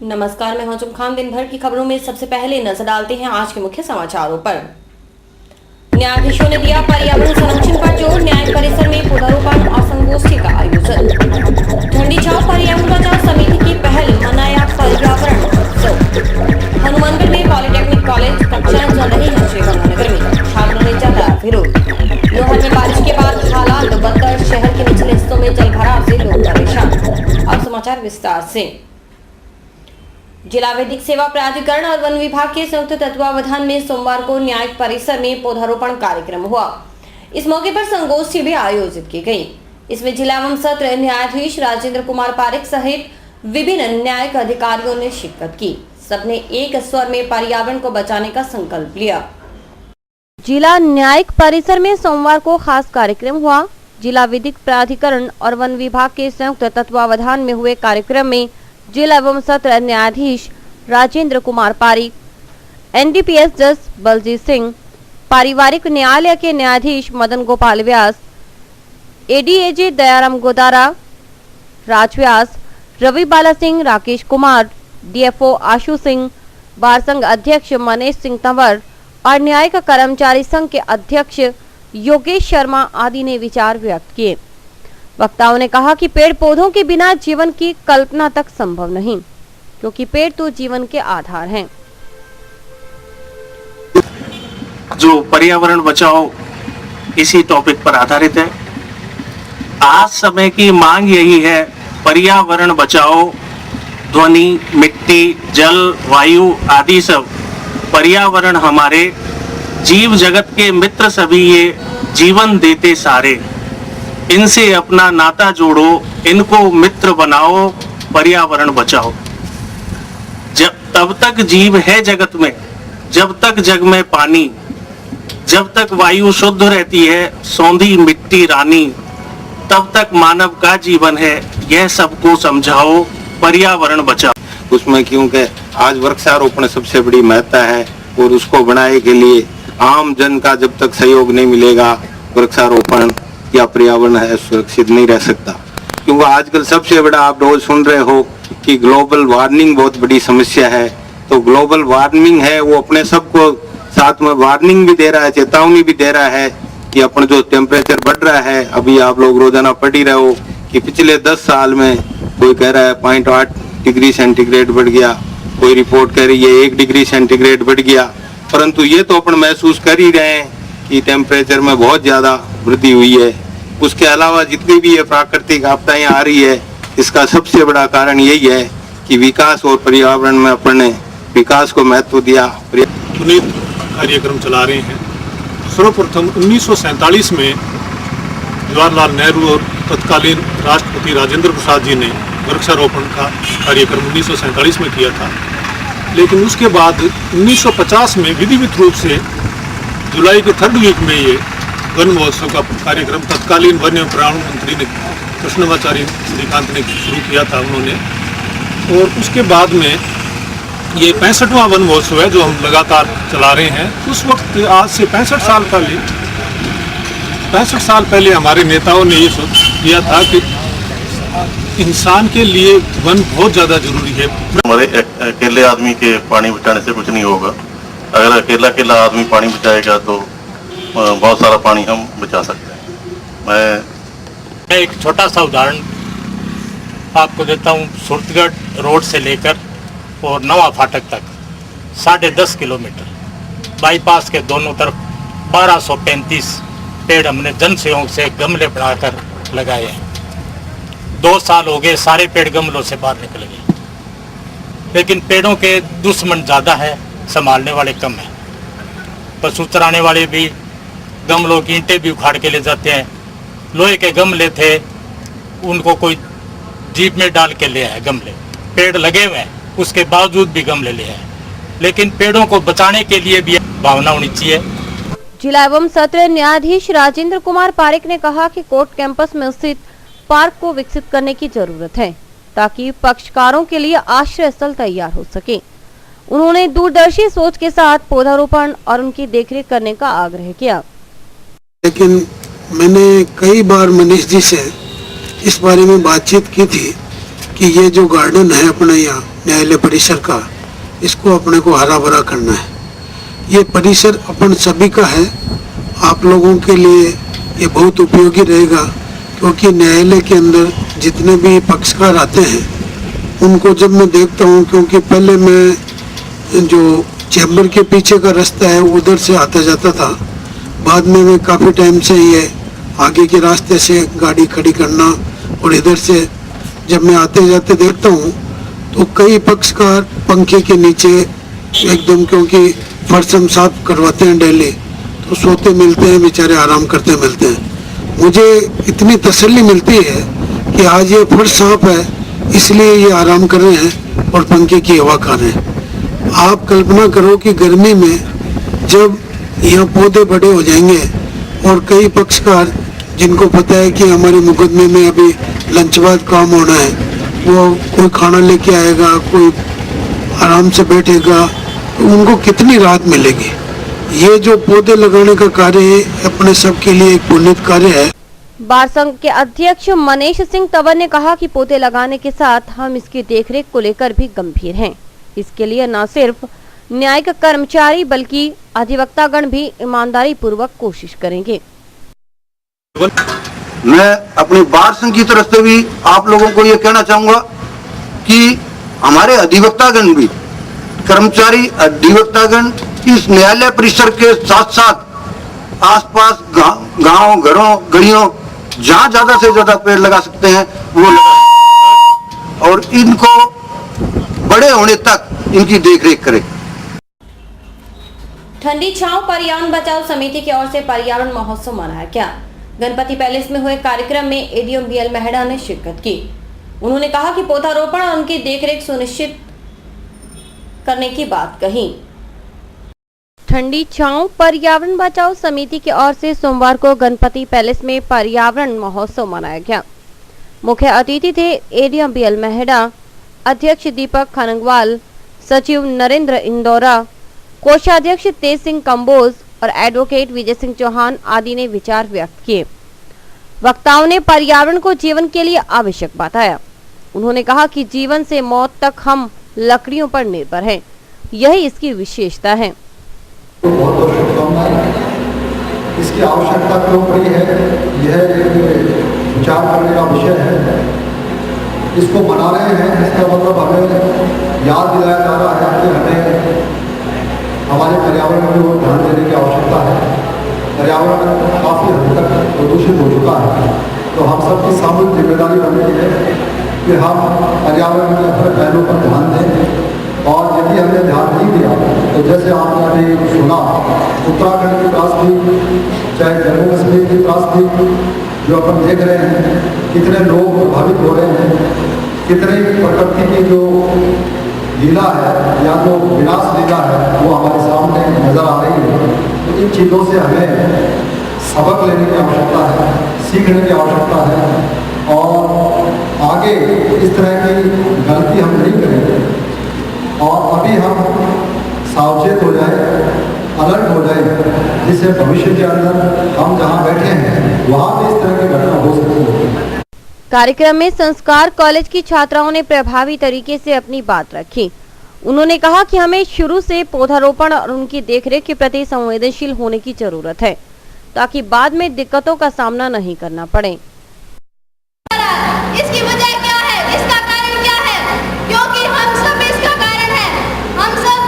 नमस्कार, मैं हूं खान। दिन भर की खबरों में सबसे पहले नजर डालते हैं आज के मुख्य समाचारों पर। न्यायाधीशों ने दिया पर्यावरण संरक्षण पर जोर। न्याय परिसर में पौधारोपण और संगोष्ठी का आयोजन। ठंडी छाव पर्यावरण बचाव समिति की पहल, मनाया पर्यावरण उत्सव। हनुमानगढ़ में पॉलिटेक्निक कॉलेज कक्षाएं चल रही है। श्रीगंगानगर में छात्रों ने जताया विरोध। लोहर में बारिश के बाद हालात बदतर, शहर के निचले हिस्सों में जलभराव से लोग परेशान। अब समाचार विस्तार से। जिला विधिक सेवा प्राधिकरण और वन विभाग के संयुक्त तत्वावधान में सोमवार को न्यायिक परिसर में पौधारोपण कार्यक्रम हुआ। इस मौके पर संगोष्ठी भी आयोजित की गई। इसमें जिला एवं सत्र न्यायाधीश राजेंद्र कुमार पारिक सहित विभिन्न न्यायिक अधिकारियों ने शिरकत की। सबने एक स्वर में पर्यावरण को बचाने का संकल्प लिया। जिला न्यायिक परिसर में सोमवार को खास कार्यक्रम हुआ। जिला विधिक प्राधिकरण और वन विभाग के संयुक्त तत्वावधान में हुए कार्यक्रम में जिला एवं सत्र न्यायाधीश राजेंद्र कुमार पारिक, एनडीपीएस जज बलजीत सिंह, पारिवारिक न्यायालय के न्यायाधीश मदन गोपाल व्यास, एडीएजे दयाराम गोदारा, राज व्यास, रवि बाला सिंह, राकेश कुमार, डीएफओ आशु सिंह, बार संघ अध्यक्ष मनीष सिंह तंवर और न्यायिक कर्मचारी संघ के अध्यक्ष योगेश शर्मा आदि ने विचार व्यक्त किए। वक्ताओं ने कहा कि पेड़ पौधों के बिना जीवन की कल्पना तक संभव नहीं, क्योंकि पेड़ तो जीवन के आधार हैं। जो पर्यावरण बचाओ इसी टॉपिक पर आधारित है। आज समय की मांग यही है, पर्यावरण बचाओ। ध्वनि, मिट्टी, जल, वायु आदि सब पर्यावरण हमारे जीव जगत के मित्र, सभी ये जीवन देते सारे। इनसे अपना नाता जोड़ो, इनको मित्र बनाओ, पर्यावरण बचाओ। जब तब तक जीव है जगत में, जब तक जग में पानी, जब तक वायु शुद्ध रहती है, सौंधी मिट्टी रानी, तब तक मानव का जीवन है। यह सबको समझाओ, पर्यावरण बचाओ। उसमें क्योंकि आज वृक्षारोपण सबसे बड़ी महत्ता है और उसको बनाने के लिए आम जन का जब तक सहयोग नहीं मिलेगा, वृक्षारोपण या पर्यावरण है सुरक्षित नहीं रह सकता। क्योंकि आजकल सबसे बड़ा आप रोज सुन रहे हो कि ग्लोबल वार्मिंग बहुत बड़ी समस्या है। तो ग्लोबल वार्मिंग है वो अपने सबको साथ में वार्निंग भी दे रहा है, चेतावनी भी दे रहा है कि अपन जो टेम्परेचर बढ़ रहा है, अभी आप लोग रोजाना पढ़ ही रहे हो कि पिछले 10 साल में कोई कह रहा है 0.8 डिग्री सेंटीग्रेड बढ़ गया, कोई रिपोर्ट कह रही है 1 डिग्री सेंटीग्रेड बढ़ गया। परंतु ये तो अपन महसूस कर ही रहे हैं कि टेम्परेचर में बहुत ज्यादा वृद्धि हुई है। उसके अलावा जितनी भी ये प्राकृतिक आपदाएं आ रही है, इसका सबसे बड़ा कारण यही है कि विकास और पर्यावरण में अपन ने विकास को महत्व दिया। पुनीत कार्यक्रम चला रहे हैं। सर्वप्रथम 1947 में जवाहरलाल नेहरू और तत्कालीन राष्ट्रपति राजेंद्र प्रसाद जी ने वृक्षारोपण का कार्यक्रम 1947 में किया था। लेकिन उसके बाद 1950 में विधिवत रूप से जुलाई के 3rd वीक में ये वन महोत्सव का कार्यक्रम तत्कालीन वन एवं पर्यावरण मंत्री ने कृष्णमाचार्य श्रीकांत ने शुरू किया था उन्होंने। और उसके बाद में ये 65वां वन महोत्सव है जो हम लगातार चला रहे हैं। उस वक्त आज से 65 साल पहले हमारे नेताओं ने ये किया था कि इंसान के लिए वन बहुत ज़्यादा जरूरी है। हमारे अकेले आदमी के पानी बचाने से कुछ नहीं होगा। अगर अकेला आदमी पानी बचाएगा तो बहुत सारा पानी हम बचा सकते हैं। मैं एक छोटा सा उदाहरण आपको देता हूँ। सूरतगढ़ रोड से लेकर और नवा फाटक तक 10.5 किलोमीटर बाईपास के दोनों तरफ 1235 पेड़ हमने जन सहयोग से गमले बनाकर लगाए हैं। 2 साल हो गए, सारे पेड़ गमलों से बाहर निकल गए। लेकिन पेड़ों के दुश्मन ज़्यादा है, संभालने वाले कम हैं। पशु चराने वाले भी गमलों की ईंटें भी उखाड़ के ले जाते हैं। लोहे के गमले थे, उनको कोई जीप में डाल के ले आए गमले। पेड़ लगे हुए हैं, उसके बावजूद भी गमले ले आए। लेकिन पेड़ों को बचाने के लिए भी भावना होनी चाहिए। जिला एवं सत्र न्यायाधीश राजेंद्र कुमार पारिक ने कहा कि कोर्ट कैंपस में स्थित पार्क को विकसित करने की जरूरत है, ताकि पक्षकारों के लिए आश्रय स्थल तैयार हो सके। उन्होंने दूरदर्शी सोच के साथ पौधारोपण और उनकी देखरेख करने का आग्रह किया। लेकिन मैंने कई बार मनीष जी से इस बारे में बातचीत की थी कि ये जो गार्डन है अपना यहाँ न्यायालय परिसर का, इसको अपने को हरा भरा करना है। ये परिसर अपन सभी का है, आप लोगों के लिए ये बहुत उपयोगी रहेगा, क्योंकि न्यायालय के अंदर जितने भी पक्षकार आते हैं उनको जब मैं देखता हूँ, क्योंकि पहले मैं जो चैम्बर के पीछे का रास्ता है उधर से आता जाता था, बाद में मैं काफ़ी टाइम से ये आगे के रास्ते से गाड़ी खड़ी करना और इधर से जब मैं आते जाते देखता हूँ तो कई पक्षकार पंखे के नीचे एकदम, क्योंकि फर्श हम साफ करवाते हैं डेली, तो सोते मिलते हैं, बेचारे आराम करते मिलते हैं। मुझे इतनी तसल्ली मिलती है कि आज ये फर्श साफ है इसलिए ये आराम कर रहे हैं और पंखे की हवा खा रहे हैं। आप कल्पना करो कि गर्मी में जब यहाँ पौधे बड़े हो जाएंगे और कई पक्षकार जिनको पता है कि हमारे मुकदमे में अभी लंच बाद काम होना है, वो कोई खाना लेके आएगा, कोई आराम से बैठेगा, तो उनको कितनी राहत मिलेगी। ये जो पौधे लगाने का कार्य है अपने सबके लिए एक पुनीत कार्य है। बार संघ के अध्यक्ष मनीष सिंह तंवर ने कहा कि पौधे लगाने के साथ हम इसकी देखरेख को लेकर भी गंभीर हैं। इसके लिए न सिर्फ न्यायिक कर्मचारी बल्कि अधिवक्तागण भी ईमानदारी पूर्वक कोशिश करेंगे। मैं अपनी बार संघ की तरफ से भी आप लोगों को ये कहना चाहूंगा कि हमारे अधिवक्तागण भी, कर्मचारी अधिवक्तागण इस न्यायालय परिसर के साथ साथ आसपास गांव, घरों, गलियों जहां ज्यादा से ज्यादा पेड़ लगा सकते हैं वो लगा और इनको बड़े होने तक इनकी देखरेख करें। ठंडी छांव पर्यावरण बचाओ समिति की ओर से पर्यावरण महोत्सव मनाया गया। गणपति पैलेस में हुए कार्यक्रम में एडीएम बीएल मेहड़ा ने शिरकत की। उन्होंने कहा कि पौधारोपण और उनकी देखरेख सुनिश्चित करने की बात कही। ठंडी छांव पर्यावरण बचाओ समिति की ओर से सोमवार को गणपति पैलेस में पर्यावरण महोत्सव मनाया गया। मुख्य अतिथि थे एडीएम बीएल मेहड़ा, अध्यक्ष दीपक खनंगवाल, सचिव नरेंद्र इंदौरा, कोषाध्यक्ष तेज सिंह कंबोज और एडवोकेट विजय सिंह चौहान आदि ने विचार व्यक्त किए। वक्ताओं ने पर्यावरण को जीवन के लिए आवश्यक बताया। उन्होंने कहा कि जीवन से मौत तक हम लकड़ियों पर निर्भर हैं, यही इसकी विशेषता है। बहुत बहुत शुभकामनाएं। इसकी आवश्यकता क्यों पड़ी है, यह एक विचार करने का विषय है। इसको मना रहे हैं, इसका मतलब हमें याद दिलाया जा रहा है कि हमें हमारे पर्यावरण की ओर ध्यान देने की आवश्यकता है। पर्यावरण काफ़ी हद तक प्रदूषित हो चुका है, तो हम सबकी सामूहिक जिम्मेदारी बनती है कि हम पर्यावरण के हर पहलू पर ध्यान दें। और यदि हमने ध्यान नहीं दिया तो जैसे आपने अभी सुना, उत्तराखंड की प्लास्टिक, चाहे जम्मू कश्मीर की प्लास्टिक जो अपन देख रहे हैं, कितने लोग प्रभावित हो रहे हैं, कितने प्रकृति की जो लीला है या जो विनाश लीला है वो हमारे सामने नजर आ रही है। तो इन चीज़ों से हमें सबक लेने की आवश्यकता है, सीखने की आवश्यकता है और आगे इस तरह की गलती हम नहीं करेंगे। और अभी हम सावचेत हो जाए, अलर्ट हो जाए, जिससे भविष्य के अंदर हम जहां बैठे हैं वहां भी इस तरह की घटना हो सकती है। कार्यक्रम में संस्कार कॉलेज की छात्राओं ने प्रभावी तरीके से अपनी बात रखी। उन्होंने कहा कि हमें शुरू से पौधारोपण और उनकी देखरेख के प्रति संवेदनशील होने की जरूरत है, ताकि बाद में दिक्कतों का सामना नहीं करना पड़े। इसकी वजह क्या है, इसका कारण क्या है? क्योंकि हम सब इसका कारण है। हम सब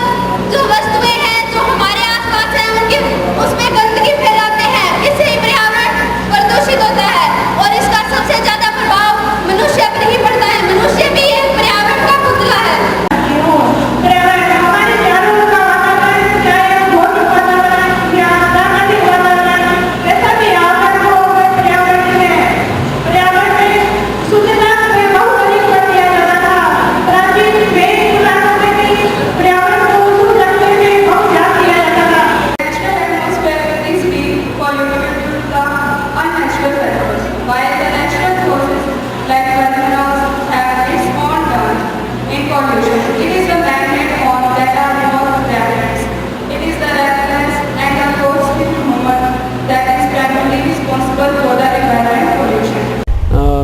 जो वस्तुएं हैं जो हमारे आसपास हैं उनकी उसमें गंदगी फैलाते हैं, इससे ही पर्यावरण प्रदूषित होता है और इसका सबसे ज्यादा प्रभाव मनुष्य पर ही पड़ता है। मनुष्य भी एक पर्यावरण का पुतला है।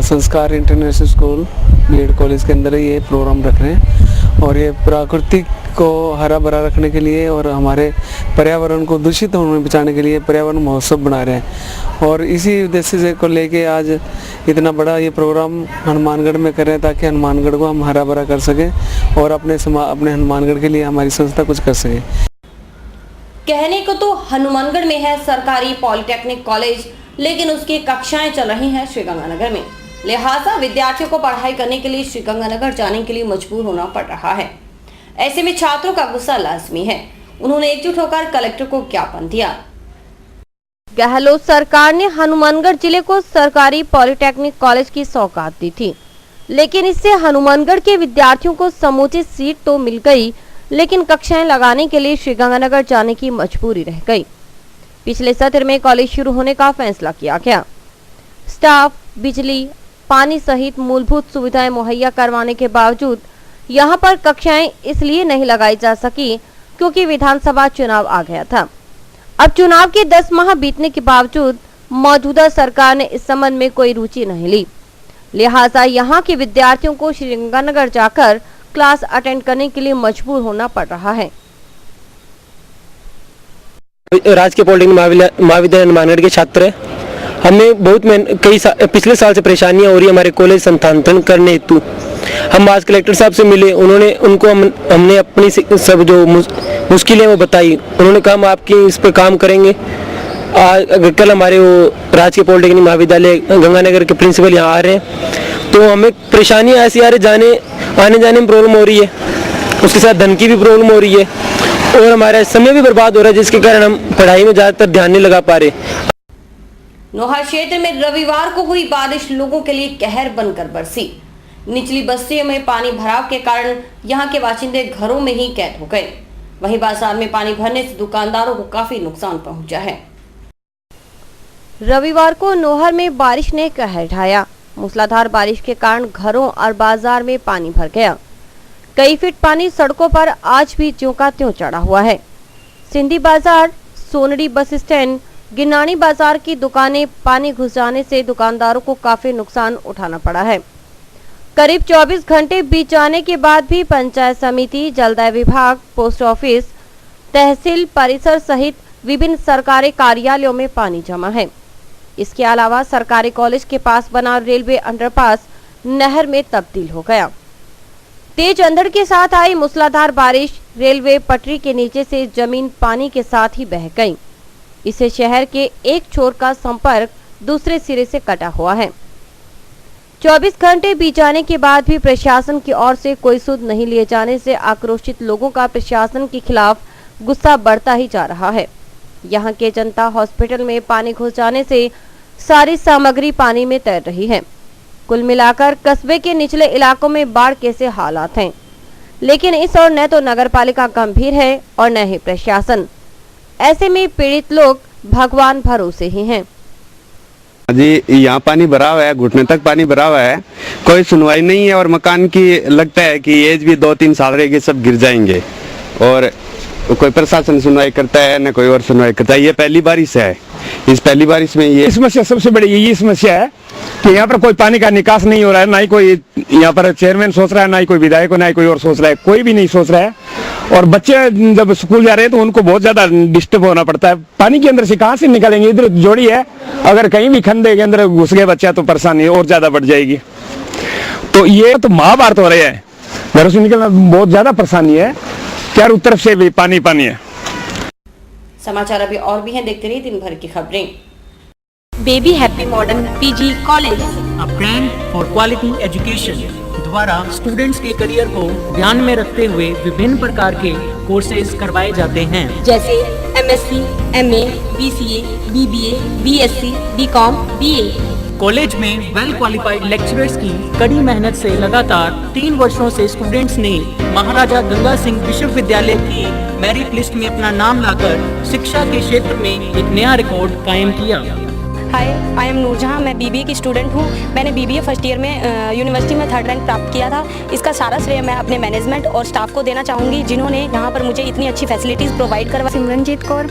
संस्कार इंटरनेशनल स्कूल बीएड कॉलेज के अंदर ये प्रोग्राम रख रहे हैं और ये प्रकृति को हरा भरा रखने के लिए और हमारे पर्यावरण को दूषित होने से बचाने के लिए पर्यावरण महोत्सव बना रहे हैं। और इसी उद्देश्य से को लेके आज इतना बड़ा ये प्रोग्राम हनुमानगढ़ में कर रहे हैं ताकि हनुमानगढ़ को हम हरा भरा कर सकें और अपने हनुमानगढ़ के लिए हमारी संस्था कुछ कर सके। कहने को तो हनुमानगढ़ में है सरकारी पॉलिटेक्निक कॉलेज, लेकिन उसकी कक्षाएं चल रही हैं श्रीगंगानगर में। लिहाजा विद्यार्थियों को पढ़ाई करने के लिए श्रीगंगानगर जाने के लिए मजबूर होना पड़ रहा है। ऐसे में छात्रों का गुस्सा लाजमी है। उन्होंने एकजुट होकर कलेक्टर को ज्ञापन दिया। गहलोत सरकार ने हनुमानगढ़ जिले को सरकारी पॉलिटेक्निक कॉलेज की सौगात दी थी, लेकिन इससे हनुमानगढ़ के विद्यार्थियों को समुचित सीट तो मिल गई, लेकिन कक्षाएं लगाने के लिए श्रीगंगानगर जाने की मजबूरी रह गई। पिछले सत्र में कॉलेज शुरू होने का फैसला किया गया। स्टाफ, बिजली, पानी सहित मूलभूत सुविधाएं मुहैया करवाने के बावजूद यहां पर कक्षाएं इसलिए नहीं लगाई जा सकी क्योंकि विधानसभा चुनाव आ गया था। अब चुनाव के 10 माह बीतने के बावजूद मौजूदा सरकार ने इस संबंध में कोई रुचि नहीं ली। लिहाजा यहां के विद्यार्थियों को श्रीगंगानगर जाकर क्लास अटेंड करने के लिए मजबूर होना पड़ रहा है। राजकीय पॉलिटेक्निक महाविद्यालय हनुमानगढ़ के छात्र हैं। हमें बहुत पिछले साल से परेशानियां हो रही है हमारे कॉलेज स्थानांतरण करने हेतु। हम आज कलेक्टर साहब से मिले, हमने अपनी सब जो मुश्किलें वो बताई। उन्होंने कहा हम आपकी इस पर काम करेंगे। कल हमारे वो राजकीय पॉलिटेक्निक महाविद्यालय गंगानगर के प्रिंसिपल यहाँ आ रहे हैं, तो हमें परेशानियाँ ऐसी आ रही, आने जाने में प्रॉब्लम हो रही है, उसके साथ धन की भी प्रॉब्लम हो रही है और हमारा समय भी बर्बाद हो रहा है, जिसके कारण हम पढ़ाई में ज़्यादातर ध्यान नहीं लगा पा रहे। नोहा क्षेत्र में रविवार को हुई बारिश लोगों के लिए कहर बनकर बरसी। निचली बस्तियों में पानी भराव के कारण यहां के बाशिंदे घरों में ही कैद हो गए। वहीं बाजार में पानी भरने से दुकानदारों को काफी नुकसान पहुंचा है। रविवार को नोहर में बारिश ने कहर ढाया। मूसलाधार बारिश के कारण घरों और बाजार में पानी भर गया। कई फीट पानी सड़कों पर आज भी ज्यों का त्यों चढ़ा हुआ है। सिंधी बाजार, सोनड़ी बस स्टैंड, गिनानी बाजार की दुकानें पानी घुस जाने से दुकानदारों को काफी नुकसान उठाना पड़ा है। करीब 24 घंटे बीत जाने के बाद भी पंचायत समिति, जलदाय विभाग, पोस्ट ऑफिस, तहसील परिसर सहित विभिन्न सरकारी कार्यालयों में पानी जमा है। इसके अलावा सरकारी कॉलेज के पास बना रेलवे अंडरपास नहर में तब्दील हो गया। तेज अंधड़ के साथ आई मूसलाधार बारिश रेलवे पटरी के नीचे से जमीन पानी के साथ ही बह गई। इससे शहर के एक छोर का संपर्क दूसरे सिरे से कटा हुआ है। 24 घंटे बीत जाने के बाद भी प्रशासन की ओर से कोई सुध नहीं लिए जाने से आक्रोशित लोगों का प्रशासन के खिलाफ गुस्सा बढ़ता ही जा रहा है। यहाँ के जनता हॉस्पिटल में पानी घुस जाने से सारी सामग्री पानी में तैर रही है। कुल मिलाकर कस्बे के निचले इलाकों में बाढ़ कैसे हालात हैं, लेकिन इस ओर न तो नगरपालिका गंभीर है और न ही प्रशासन। ऐसे में पीड़ित लोग भगवान भरोसे ही हैं। जी यहाँ पानी भरा हुआ है, घुटने तक पानी भरा हुआ है, कोई सुनवाई नहीं है और मकान की लगता है कि एज भी 2-3 साल रहेगी, सब गिर जाएंगे और कोई प्रशासन सुनवाई करता है न कोई और सुनवाई करता है। ये पहली बारिश है, इस पहली बारिश में ये समस्या सबसे बड़ी यही समस्या है कि यहाँ पर कोई पानी का निकास नहीं हो रहा है। ना ही कोई यहाँ पर चेयरमैन सोच रहा है, ना ही कोई विधायक, ना ही कोई और सोच रहा है, कोई भी नहीं सोच रहा है। और बच्चे जब स्कूल जा रहे हैं तो उनको बहुत ज्यादा डिस्टर्ब होना पड़ता है। पानी के अंदर से कहाँ से निकलेंगे, इधर जोड़ी है, अगर कहीं भी खंडे के अंदर घुस गए बच्चा तो परेशानी और ज्यादा बढ़ जाएगी। तो ये तो महाभारत हो रहे हैं, घरों से निकलना बहुत ज्यादा परेशानी है, चारों तरफ से भी पानी पानी है। समाचार अभी और भी हैं, देखते रहिए दिन भर की खबरें। Baby happy modern PG college, a brand for quality education द्वारा स्टूडेंट्स के करियर को ध्यान में रखते हुए विभिन्न प्रकार के कोर्सेज करवाए जाते हैं, जैसे MSc, MA, BCA, BBA, BSc, BCom, BA. College में वेल क्वालिफाइड लेक्चरर्स की कड़ी मेहनत से लगातार 3 वर्षों से स्टूडेंट्स ने महाराजा गंगा सिंह विश्वविद्यालय की मेरिट लिस्ट में अपना नाम लाकर शिक्षा के क्षेत्र में एक नया रिकॉर्ड कायम किया। हाय, आई एम नूरजहां, मैं बीबीए की स्टूडेंट हूं। मैंने बीबीए फर्स्ट ईयर में यूनिवर्सिटी में 3rd रैंक प्राप्त किया था। इसका सारा श्रेय मैं अपने मैनेजमेंट और स्टाफ को देना चाहूँगी, जिन्होंने यहाँ पर मुझे इतनी अच्छी फैसिलिटीज़ प्रोवाइड करवा। Simranjeet Kaur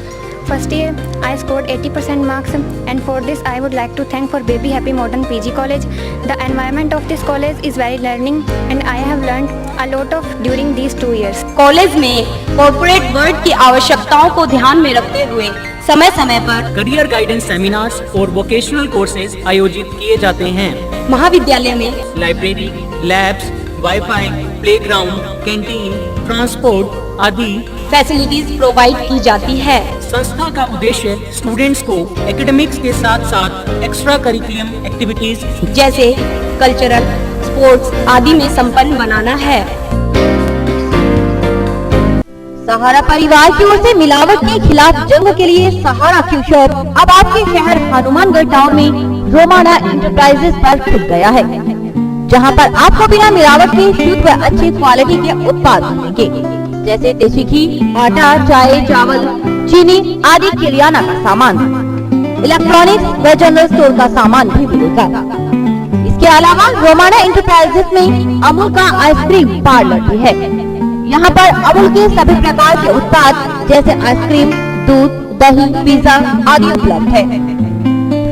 first year. I scored 80% marks, and for this I would like to thank for Baby Happy Modern PG College. The environment of this college is very learning, and I have learned a lot of during these 2 years. College में corporate world की आवश्यकताओं को ध्यान में रखते हुए समय समय पर करियर गाइडेंस सेमिनार्स और वोकेशनल कोर्सेज आयोजित किए जाते हैं। महाविद्यालय में library, labs, wifi, playground, canteen, transport आदि फैसिलिटीज प्रोवाइड की जाती है। संस्था का उद्देश्य स्टूडेंट्स को एकेडमिक्स के साथ साथ एक्स्ट्रा करिकुलम एक्टिविटीज जैसे कल्चरल, स्पोर्ट्स आदि में संपन्न बनाना है। सहारा परिवार की ओर से मिलावट के खिलाफ जंग के लिए सहारा क्यू शॉप अब आपके शहर हनुमानगढ़ टाउन में रोमाना इंटरप्राइजेस पर खुल गया है, जहां पर आपको बिना मिलावट के शुद्ध व अच्छी क्वालिटी के उत्पाद मिलेंगे, जैसे देसी घी, आटा, चाय, चावल, चीनी आदि किराना का सामान, इलेक्ट्रॉनिक्स व जनरल स्टोर का सामान भी मिलेगा। इसके अलावा रोमाना इंटरप्राइजेस में अमूल का आइसक्रीम पार्लर भी है। यहाँ पर अमूल के सभी प्रकार के उत्पाद जैसे आइसक्रीम, दूध, दही, पिज्जा आदि उपलब्ध है।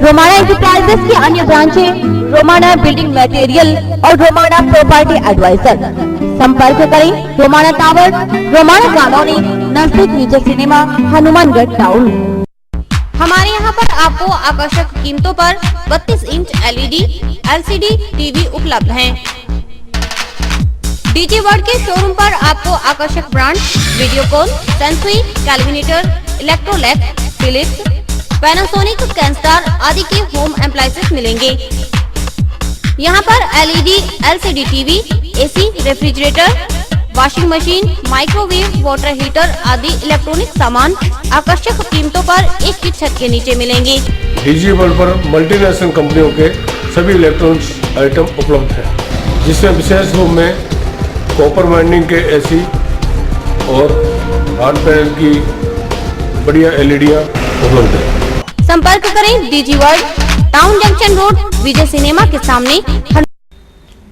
रोमाना इंटरप्राइजेस की अन्य ब्रांचें रोमाना बिल्डिंग मटेरियल और रोमाना प्रॉपर्टी एडवाइजर। संपर्क करें रोमाना टावर, रोमाना कॉलोनी, नजदीक विजय सिनेमा, हनुमानगढ़ टाउन। हमारे यहाँ पर आपको आकर्षक कीमतों पर 32 इंच LED, LCD टीवी उपलब्ध हैं। डीजी वर्ल्ड के शोरूम पर आपको आकर्षक brand Videocon, Sansui, Kelvinator, Electrolux, Philips, Panasonic, Kenstar आदि के होम एप्लायंसेस मिलेंगे। यहाँ पर LED, LCD TV, AC, refrigerator, washing machine, microwave, water heater आदि इलेक्ट्रॉनिक सामान आकर्षक कीमतों पर एक ही छत के नीचे मिलेंगे। डीजी वर्ल्ड पर मल्टीनेशनल कंपनियों के सभी इलेक्ट्रॉनिक्स आइटम उपलब्ध हैं, जिसमें विशेष रूप में कॉपर वाइंडिंग के AC और हार्ड पैनल की बढ़िया LEDयां उपलब्ध है। संपर्क करें DG world, town junction road, Vijay cinema के सामने।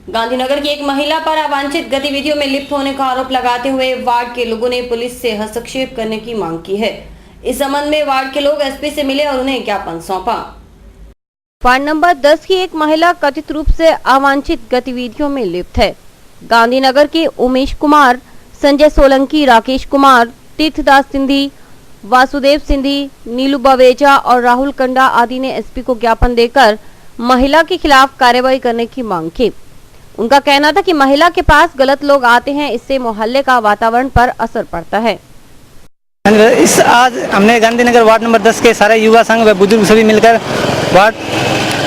गांधीनगर की एक महिला पर अवांछित गतिविधियों में लिप्त होने का आरोप लगाते हुए वार्ड के लोगों ने पुलिस से हस्तक्षेप करने की मांग की है। इस संबंध में वार्ड के लोग SP से मिले और उन्हें ज्ञापन सौंपा। वार्ड नंबर 10 की एक महिला कथित रूप से अवांछित गतिविधियों में लिप्त है। गांधीनगर के उमेश कुमार, संजय सोलंकी, राकेश कुमार, तीर्थदास सिंधी, वासुदेव सिंधी, नीलू बवेजा और राहुल कंडा आदि ने SP को ज्ञापन देकर महिला के खिलाफ कार्रवाई करने की मांग की। उनका कहना था कि महिला के पास गलत लोग आते हैं, इससे मोहल्ले का वातावरण पर असर पड़ता है। आज हमने गांधीनगर वार्ड नंबर 10 के सारे युवा संघ व बुजुर्ग सभी मिलकर वार्ड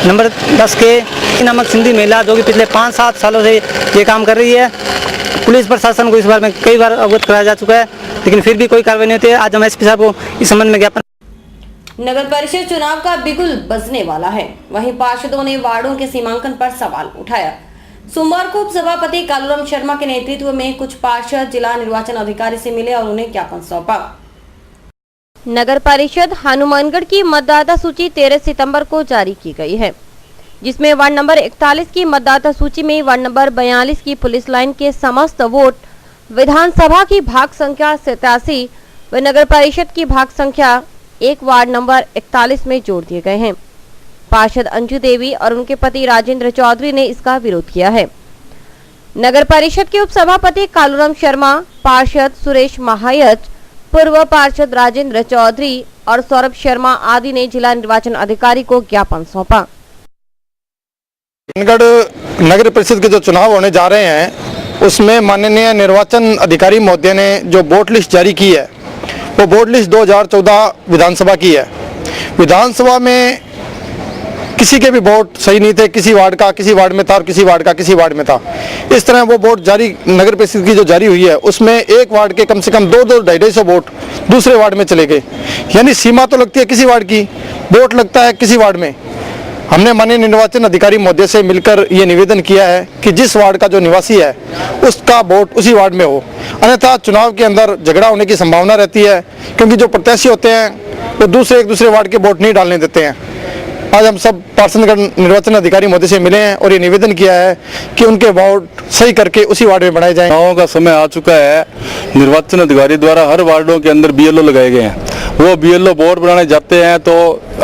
नंबर 10 के नामक सिंधी महिला जो कि पिछले 5-7 सालों से ये काम कर रही है, पुलिस प्रशासन को इस बार में कई बार अवगत कराया जा चुका है, लेकिन फिर भी कोई कार्रवाई नहीं होती है। आज हम SP साहब को इस संबंध में ज्ञापन। नगर परिषद चुनाव का बिगुल बजने वाला है, वहीं पार्षदों ने वार्डों के सीमांकन पर सवाल उठाया। सोमवार को उप सभापति कालूराम शर्मा के नेतृत्व में कुछ पार्षद जिला निर्वाचन अधिकारी से मिले और उन्हें ज्ञापन सौंपा। नगर परिषद हनुमानगढ़ की मतदाता सूची 13 सितंबर को जारी की गई है, जिसमें वार्ड नंबर 41 की मतदाता सूची में वार्ड नंबर 42 की पुलिस लाइन के समस्त वोट, विधानसभा की भाग संख्या 87 व नगर परिषद की भाग संख्या 1 वार्ड नंबर 41 में जोड़ दिए गए हैं। पार्षद अंजू देवी और उनके पति राजेंद्र चौधरी ने इसका विरोध किया है। नगर परिषद के उप सभापति कालूराम शर्मा, पार्षद सुरेश महायत, पूर्व पार्षद राजेंद्र चौधरी और सौरभ शर्मा आदि ने जिला निर्वाचन अधिकारी को ज्ञापन सौंपा। नगर परिषद के जो चुनाव होने जा रहे हैं उसमें माननीय निर्वाचन अधिकारी महोदय ने जो वोट लिस्ट जारी की है वो वोट लिस्ट 2014 विधानसभा की है। विधानसभा में किसी के भी वोट सही नहीं थे, किसी वार्ड का किसी वार्ड में था और किसी वार्ड का किसी वार्ड में था। इस तरह वो वोट जारी नगर परिषद की जो जारी हुई है उसमें एक वार्ड के कम से कम 200-250 वोट दूसरे वार्ड में चले गए, यानी सीमा तो लगती है किसी वार्ड की, वोट लगता है किसी वार्ड में। हमने माननीय निर्वाचन अधिकारी महोदय से मिलकर ये निवेदन किया है कि जिस वार्ड का जो निवासी है उसका वोट उसी वार्ड में हो, अन्यथा चुनाव के अंदर झगड़ा होने की संभावना रहती है, क्योंकि जो प्रत्याशी होते हैं वो एक दूसरे वार्ड के वोट नहीं डालने देते हैं। आज हम सब पार्षदगण निर्वाचन अधिकारी महोदय से मिले हैं और ये निवेदन किया है कि उनके वोट सही करके उसी वार्ड में बनाए जाएं। चुनाव का समय आ चुका है, निर्वाचन अधिकारी द्वारा हर वार्डों के अंदर BLO लगाए गए हैं। वो बीएलओ बोर्ड बनाने जाते हैं तो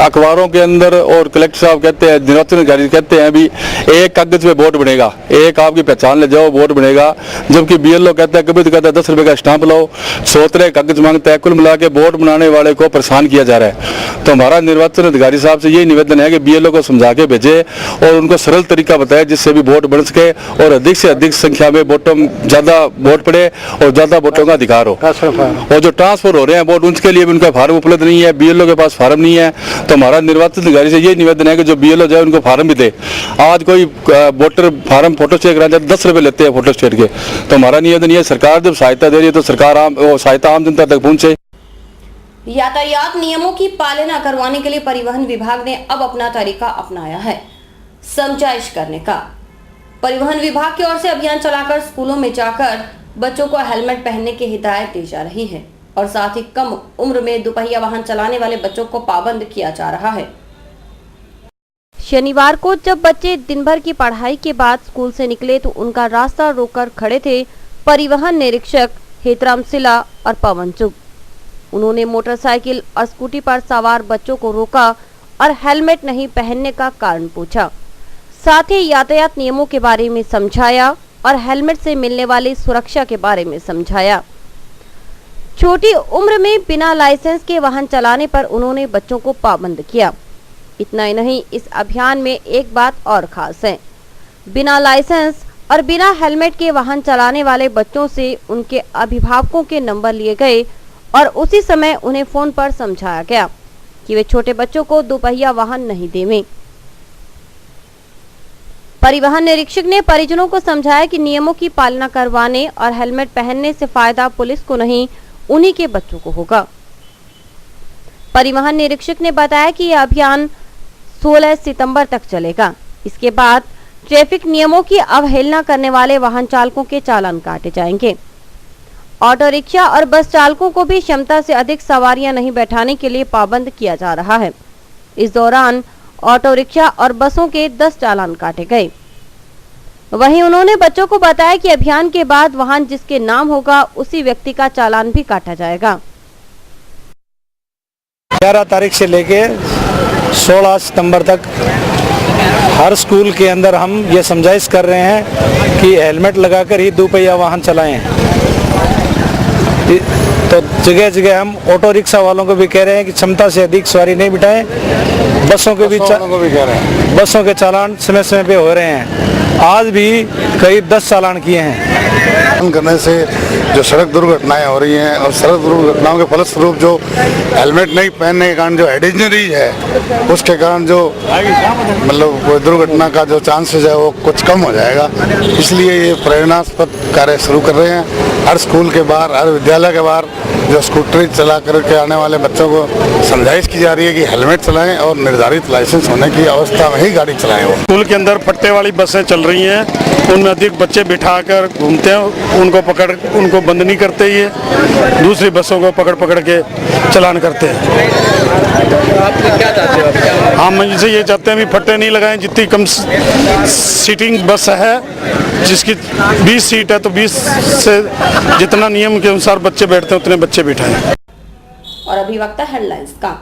अखबारों के अंदर और कलेक्टर साहब कहते हैं, निर्वाचन अधिकारी कहते हैं भी एक कागज पे बोर्ड बनेगा, एक आपकी पहचान ले जाओ बोर्ड बनेगा, जबकि बीएलओ कहता है, कभी तो कहता है 10 रुपए का स्टाम्प लाओ, 100 तरह कागज मांगता है, कुल मिला के बोर्ड बनाने वाले को परेशान किया जा रहा है। तो हमारा निर्वाचन अधिकारी साहब से यही निवेदन है कि बीएलओ को समझा के भेजे और उनको सरल तरीका बताए जिससे भी वोट बन सके और अधिक से अधिक संख्या में वोटों ज्यादा वोट पड़े और ज्यादा वोटों का अधिकार हो। और जो ट्रांसफर हो रहे हैं वोट उनके लिए भी उनका फार्म उपलब्ध नहीं है, बीएलओ के पास फार्म नहीं है। तो हमारा निर्वाचन अधिकारी से यही निवेदन है कि जो बीएलओ जाए उनको फार्म भी दे। आज कोई वोटर फार्म फोटो स्टेट कराना 10 रुपए लेते हैं फोटो स्टेट के। तो हमारा निवेदन ये सरकार जब सहायता दे रही है तो सरकार सहायता आम जनता तक पहुंचे। यातायात नियमों की पालना करवाने के लिए परिवहन विभाग ने अब अपना तरीका अपनाया है समझाइश करने का। परिवहन विभाग की ओर से अभियान चलाकर स्कूलों में जाकर बच्चों को हेलमेट पहनने की हिदायत दी जा रही है और साथ ही कम उम्र में दोपहिया वाहन चलाने वाले बच्चों को पाबंद किया जा रहा है। शनिवार को जब बच्चे दिन भर की पढ़ाई के बाद स्कूल से निकले तो उनका रास्ता रोककर खड़े थे परिवहन निरीक्षक हेतराम सिला और पवन चुग। उन्होंने मोटरसाइकिल और स्कूटी पर सवार बच्चों को रोका और हेलमेट नहीं पहनने का कारण पूछा। साथ ही यातायात नियमों के बारे में समझाया और हेलमेट से मिलने वाली सुरक्षा के बारे में समझाया। छोटी उम्र में बिना लाइसेंस के वाहन चलाने पर उन्होंने बच्चों को पाबंद किया। इतना ही नहीं, इस अभियान में एक बात और खास है, बिना लाइसेंस और बिना हेलमेट के वाहन चलाने वाले बच्चों से उनके अभिभावकों के नंबर लिए गए और उसी समय उन्हें फोन पर समझाया गया कि वे छोटे बच्चों को दोपहिया वाहन नहीं देवें। परिवहन निरीक्षक ने परिजनों को समझाया कि नियमों की पालना करवाने और हेलमेट पहनने से फायदा पुलिस को नहीं, उन्हीं के बच्चों को होगा। परिवहन निरीक्षक ने बताया कि यह अभियान 16 सितंबर तक चलेगा। इसके बाद ट्रैफिक नियमों की अवहेलना करने वाले वाहन चालकों के चालान काटे जाएंगे। ऑटो रिक्शा और बस चालकों को भी क्षमता से अधिक सवारियां नहीं बैठाने के लिए पाबंद किया जा रहा है। इस दौरान ऑटो रिक्शा और बसों के 10 चालान काटे गए। वहीं उन्होंने बच्चों को बताया कि अभियान के बाद वाहन जिसके नाम होगा उसी व्यक्ति का चालान भी काटा जाएगा। 11 तारीख से लेके 16 सितंबर तक हर स्कूल के अंदर हम ये समझाइश कर रहे हैं कि हेलमेट लगाकर ही दोपहिया वाहन चलाएं। तो जगह जगह हम ऑटो रिक्शा वालों को भी कह रहे हैं कि क्षमता से अधिक सवारी नहीं बिठाएं। बसों के भी कह रहे हैं, बसों के चालान समय समय पे हो रहे हैं। आज भी करीब 10 चालान किए हैं। करने से जो सड़क दुर्घटनाएं हो रही हैं और सड़क दुर्घटनाओं के फलस्वरूप जो हेलमेट नहीं पहनने के कारण जो एडिशनरी है उसके कारण जो मतलब दुर्घटना का जो चांसेस है वो कुछ कम हो जाएगा। इसलिए ये प्रेरणास्पद कार्य शुरू कर रहे हैं। हर स्कूल के बाहर, हर विद्यालय के बाहर जो स्कूटरी चला करके आने वाले बच्चों को समझाइश की जा रही है कि हेलमेट चलाएं और निर्धारित लाइसेंस होने की अवस्था में ही गाड़ी चलाएं। वो स्कूल के अंदर फट्टे वाली बसें चल रही हैं, उनमें अधिक बच्चे बिठाकर घूमते हैं, उनको बंद नहीं करते, ये दूसरी बसों को पकड़ के चलान करते हैं। आप क्या चाहते हो? हम इनसे ये चाहते हैं भी फट्टे नहीं लगाएं। जितनी कम सीटिंग बस है, जिसकी 20 सीट है तो 20 से जितना नियम के अनुसार बच्चे बैठते हैं उतने बच्चे बिठाएं। और अभी वक्त है हेडलाइंस का।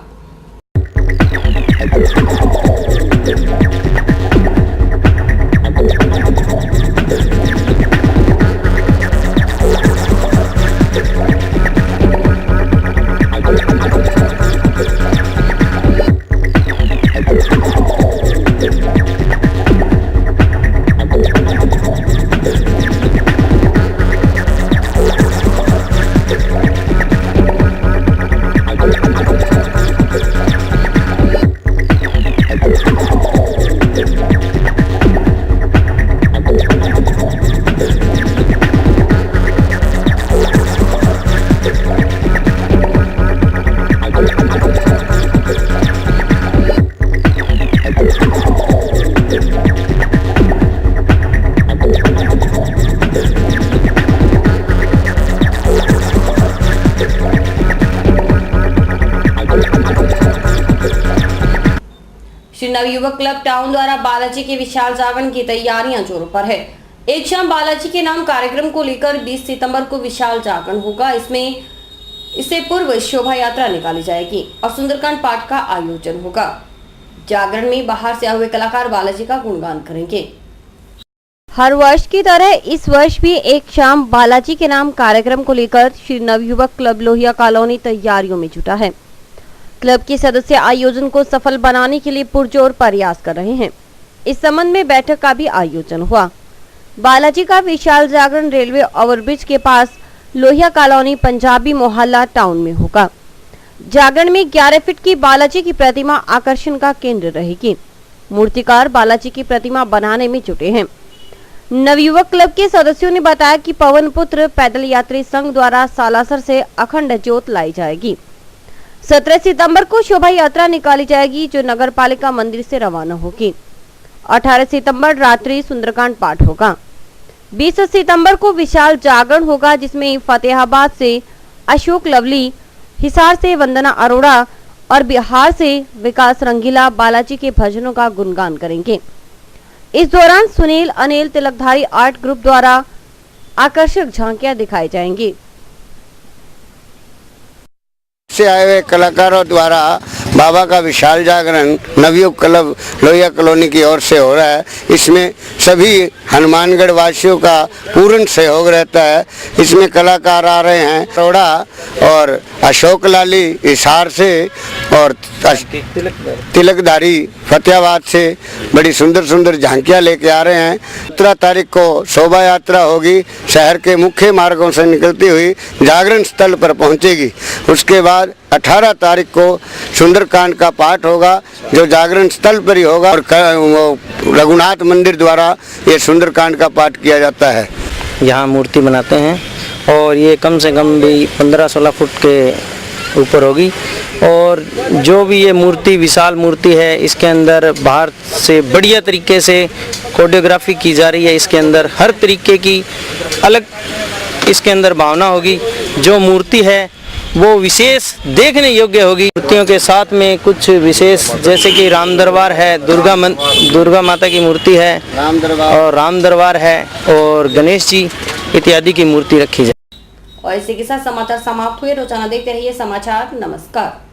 श्री नवयुवक क्लब टाउन द्वारा बालाजी के विशाल जागरण की तैयारियां जोरों पर है। एक शाम बालाजी के नाम कार्यक्रम को लेकर 20 सितंबर को विशाल जागरण होगा। इसमें इससे पूर्व शोभा यात्रा निकाली जाएगी और सुंदरकांड पाठ का आयोजन होगा। जागरण में बाहर से आए हुए कलाकार बालाजी का गुणगान करेंगे। हर वर्ष की तरह इस वर्ष भी एक शाम बालाजी के नाम कार्यक्रम को लेकर श्री नवयुवक क्लब लोहिया कॉलोनी तैयारियों में जुटा है। क्लब के सदस्य आयोजन को सफल बनाने के लिए पुरजोर प्रयास कर रहे हैं। इस संबंध में बैठक का भी आयोजन हुआ। बालाजी का विशाल जागरण रेलवे ओवरब्रिज के पास लोहिया कॉलोनी पंजाबी मोहल्ला टाउन में होगा। जागरण में 11 फीट की बालाजी की प्रतिमा आकर्षण का केंद्र रहेगी। मूर्तिकार बालाजी की प्रतिमा बनाने में जुटे हैं। नवयुवक क्लब के सदस्यों ने बताया कि पवन पुत्र पैदल यात्री संघ द्वारा सालासर से अखंड ज्योत लाई जाएगी। 17 सितंबर को शोभा यात्रा निकाली जाएगी जो नगर पालिका मंदिर से रवाना होगी। 18 सितंबर रात्रि सुंदरकांड पाठ होगा। 20 सितंबर को विशाल जागरण होगा जिसमें फतेहाबाद से अशोक लवली, हिसार से वंदना अरोड़ा और बिहार से विकास रंगीला बालाजी के भजनों का गुणगान करेंगे। इस दौरान सुनील अनिल तिलकधारी आर्ट ग्रुप द्वारा आकर्षक झांकियां दिखाई जाएंगी। से आए हुए कलाकारों द्वारा बाबा का विशाल जागरण नवयुवक क्लब लोहिया कॉलोनी की ओर से हो रहा है। इसमें सभी हनुमानगढ़ वासियों का पूर्ण सहयोग रहता है। इसमें कलाकार आ रहे हैं अरोड़ा और अशोक लाली हिसार से और तिलकधारी फतेहाबाद से बड़ी सुंदर सुंदर झांकियां लेके आ रहे हैं। 17 तारीख को शोभा यात्रा होगी, शहर के मुख्य मार्गों से निकलती हुई जागरण स्थल पर पहुंचेगी। उसके बाद 18 तारीख को सुंदरकांड का पाठ होगा जो जागरण स्थल पर ही होगा और रघुनाथ मंदिर द्वारा ये सुंदरकांड का पाठ किया जाता है। यहाँ मूर्ति बनाते हैं और ये कम से कम भी 15-16 फुट के ऊपर होगी और जो भी ये मूर्ति विशाल मूर्ति है इसके अंदर बाहर से बढ़िया तरीके से कोरियोग्राफी की जा रही है। इसके अंदर हर तरीके की अलग इसके अंदर भावना होगी। जो मूर्ति है वो विशेष देखने योग्य होगी। मूर्तियों के साथ में कुछ विशेष जैसे कि राम दरबार है, दुर्गा माता की मूर्ति है और राम दरबार है और गणेश जी इत्यादि की मूर्ति रखी जाए। और इसी के साथ समाचार समाप्त हुए। रोजाना देखते रहिए समाचार। नमस्कार।